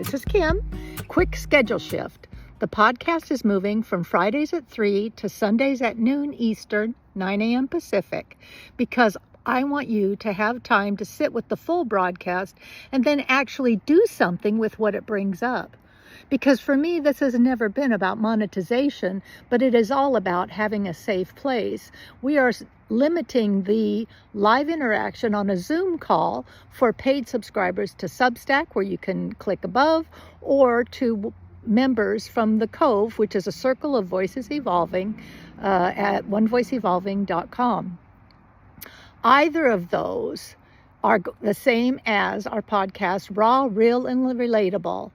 This is Kim. Quick schedule shift. The podcast is moving from Fridays at 3 to Sundays at noon Eastern, 9 a.m. Pacific, because I want you to have time to sit with the full broadcast and then actually do something with what it brings up. Because for me, this has never been about monetization, but it is all about having a safe place. We are limiting the live interaction on a Zoom call for paid subscribers to Substack, where you can click above, or to members from the Cove, which is a circle of voices evolving, at onevoiceevolving.com. Either of those are the same as our podcast, Raw, Real, and Relatable.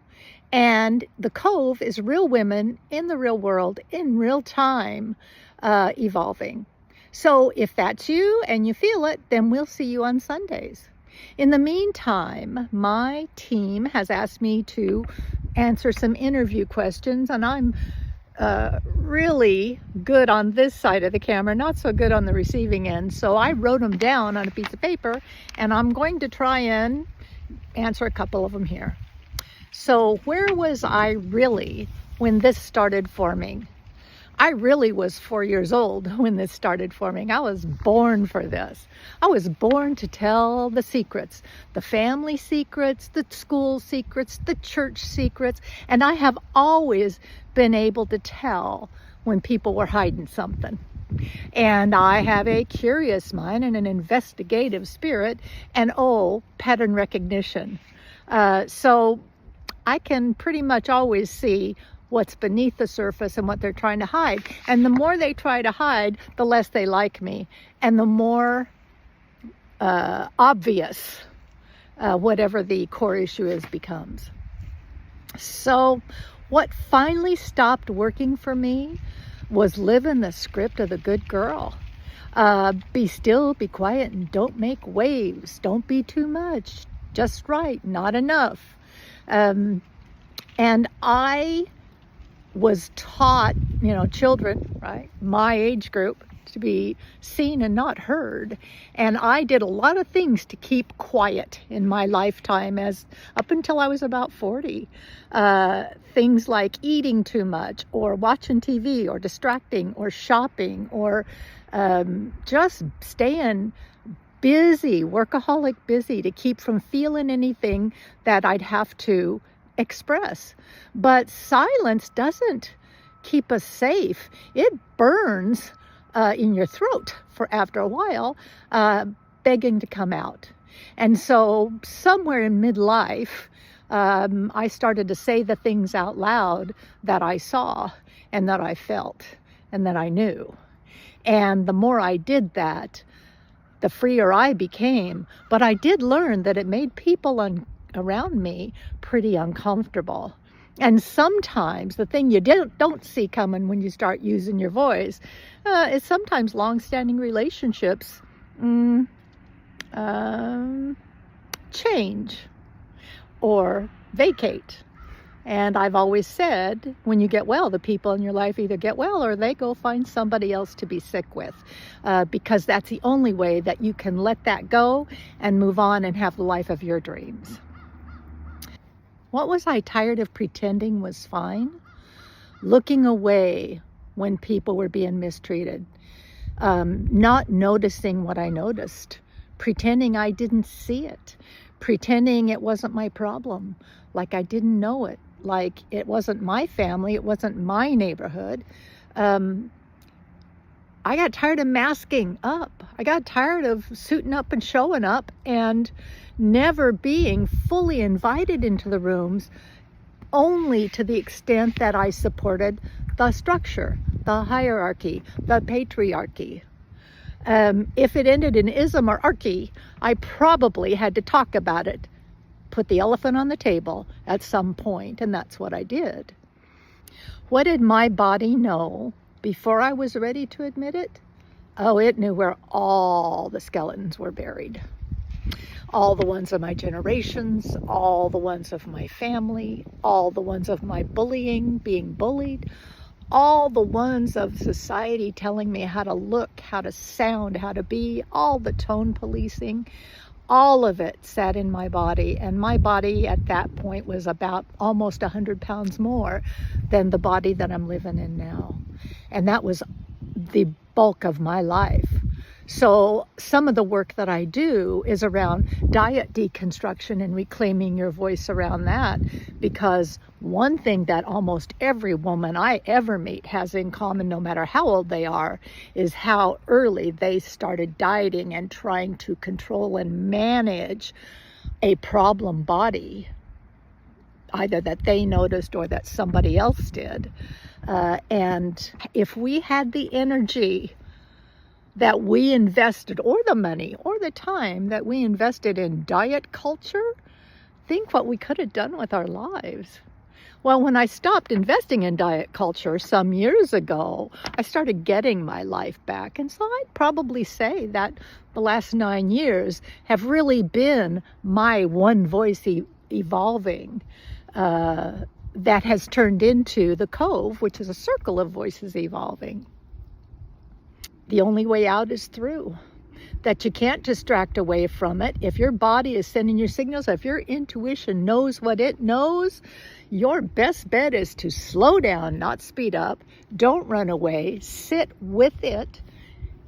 And the Cove is real women in the real world in real time, evolving. So if that's you and you feel it, then we'll see you on Sundays. In the meantime, my team has asked me to answer some interview questions, and I'm really good on this side of the camera, not so good on the receiving end. So I wrote them down on a piece of paper, and I'm going to try and answer a couple of them here. So where was I really when this started forming? I really was 4 years old when this started forming. I was born for this. I was born to tell the secrets, the family secrets, the school secrets, the church secrets, and I have always been able to tell when people were hiding something. And I have a curious mind and an investigative spirit and pattern recognition. So I can pretty much always see what's beneath the surface and what they're trying to hide. And the more they try to hide, the less they like me. And the more obvious whatever the core issue is becomes. So what finally stopped working for me was living the script of the good girl. Be still, be quiet, and don't make waves. Don't be too much. Just right, not enough. And I was taught, children, right, my age group, to be seen and not heard. And I did a lot of things to keep quiet in my lifetime up until I was about 40. Things like eating too much, or watching TV, or distracting, or shopping, or just staying busy, workaholic busy, to keep from feeling anything that I'd have to express. But silence doesn't keep us safe. It burns in your throat for after a while, begging to come out. And so somewhere in midlife, I started to say the things out loud that I saw and that I felt and that I knew. And the more I did that, the freer I became. But I did learn that it made people around me pretty uncomfortable. And sometimes the thing you don't see coming when you start using your voice is sometimes long-standing relationships change or vacate. And I've always said, when you get well, the people in your life either get well or they go find somebody else to be sick with, because that's the only way that you can let that go and move on and have the life of your dreams. What was I tired of pretending was fine? Looking away when people were being mistreated, not noticing what I noticed, pretending I didn't see it, pretending it wasn't my problem, like I didn't know it, like it wasn't my family, it wasn't my neighborhood. I got tired of masking up. I got tired of suiting up and showing up and never being fully invited into the rooms, only to the extent that I supported the structure, the hierarchy, the patriarchy. If it ended in ism or archy, I probably had to talk about it, put the elephant on the table at some point, and that's what I did. What did my body know before I was ready to admit it? Oh, it knew where all the skeletons were buried. All the ones of my generations, all the ones of my family, all the ones of my bullying, being bullied, all the ones of society telling me how to look, how to sound, how to be, all the tone policing, all of it sat in my body, and my body at that point was about almost 100 pounds more than the body that I'm living in now. And that was the bulk of my life. So some of the work that I do is around diet deconstruction and reclaiming your voice around that, because one thing that almost every woman I ever meet has in common, no matter how old they are, is how early they started dieting and trying to control and manage a problem body, either that they noticed or that somebody else did. And if we had the energy that we invested, or the money, or the time that we invested in diet culture, think what we could have done with our lives. Well, when I stopped investing in diet culture some years ago, I started getting my life back. And so I'd probably say that the last 9 years have really been my one voice evolving, that has turned into the Cove, which is a circle of voices evolving. The only way out is through. That you can't distract away from it. If your body is sending you signals, if your intuition knows what it knows, your best bet is to slow down, not speed up. Don't run away. Sit with it,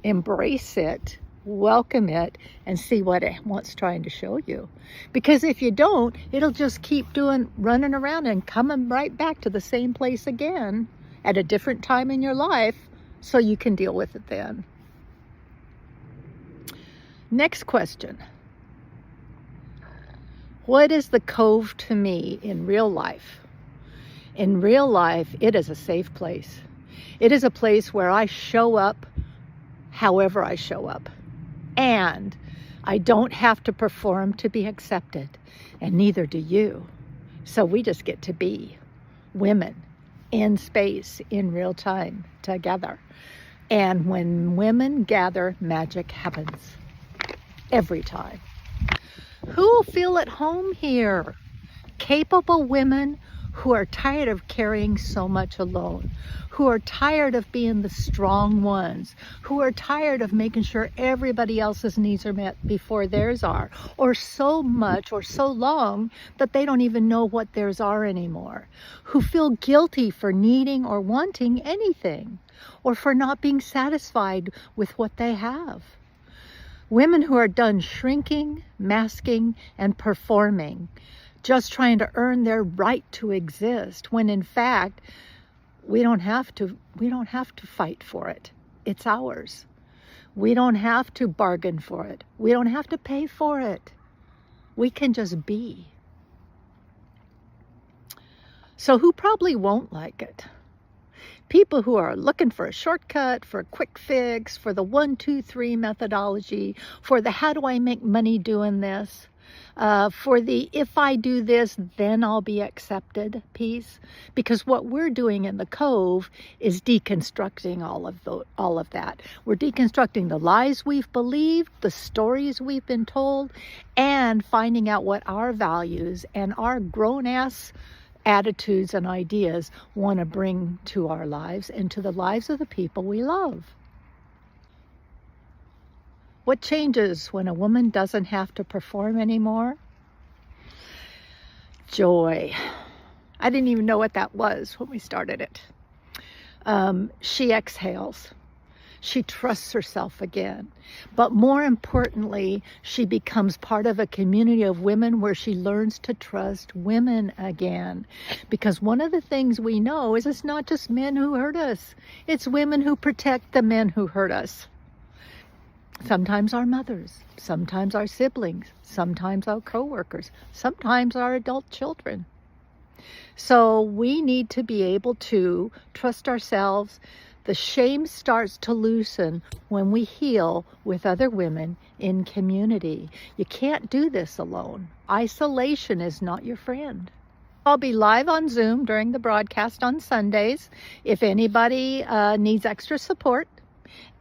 embrace it, welcome it, and see what it's trying to show you. Because if you don't, it'll just keep running around and coming right back to the same place again at a different time in your life, so you can deal with it then. Next question. What is the Cove to me in real life? In real life, it is a safe place. It is a place where I show up however I show up. And I don't have to perform to be accepted, and neither do you. So we just get to be women in space, in real time, together. And when women gather, magic happens. Every time. Who will feel at home here? Capable women who are tired of carrying so much alone, who are tired of being the strong ones, who are tired of making sure everybody else's needs are met before theirs are, or so much or so long that they don't even know what theirs are anymore, who feel guilty for needing or wanting anything, or for not being satisfied with what they have. Women who are done shrinking, masking, and performing, just trying to earn their right to exist, when in fact, we don't have to fight for it. It's ours. We don't have to bargain for it. We don't have to pay for it. We can just be. So who probably won't like it? People who are looking for a shortcut, for a quick fix, for the 1, 2, 3 methodology, for the how do I make money doing this, for the if I do this, then I'll be accepted piece. Because what we're doing in the Cove is deconstructing all of that. We're deconstructing the lies we've believed, the stories we've been told, and finding out what our values and our grown-ass attitudes and ideas want to bring to our lives and to the lives of the people we love. What changes when a woman doesn't have to perform anymore? Joy. I didn't even know what that was when we started it. She exhales. She trusts herself again. But more importantly, she becomes part of a community of women where she learns to trust women again. Because one of the things we know is it's not just men who hurt us. It's women who protect the men who hurt us. Sometimes our mothers, sometimes our siblings, sometimes our coworkers, sometimes our adult children. So we need to be able to trust ourselves. The shame starts to loosen when we heal with other women in community. You can't do this alone. Isolation is not your friend. I'll be live on Zoom during the broadcast on Sundays if anybody needs extra support,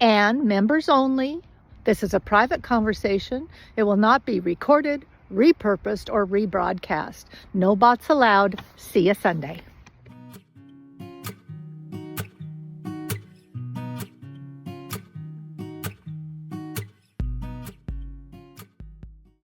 and members only. This is a private conversation. It will not be recorded, repurposed, or rebroadcast. No bots allowed. See you Sunday.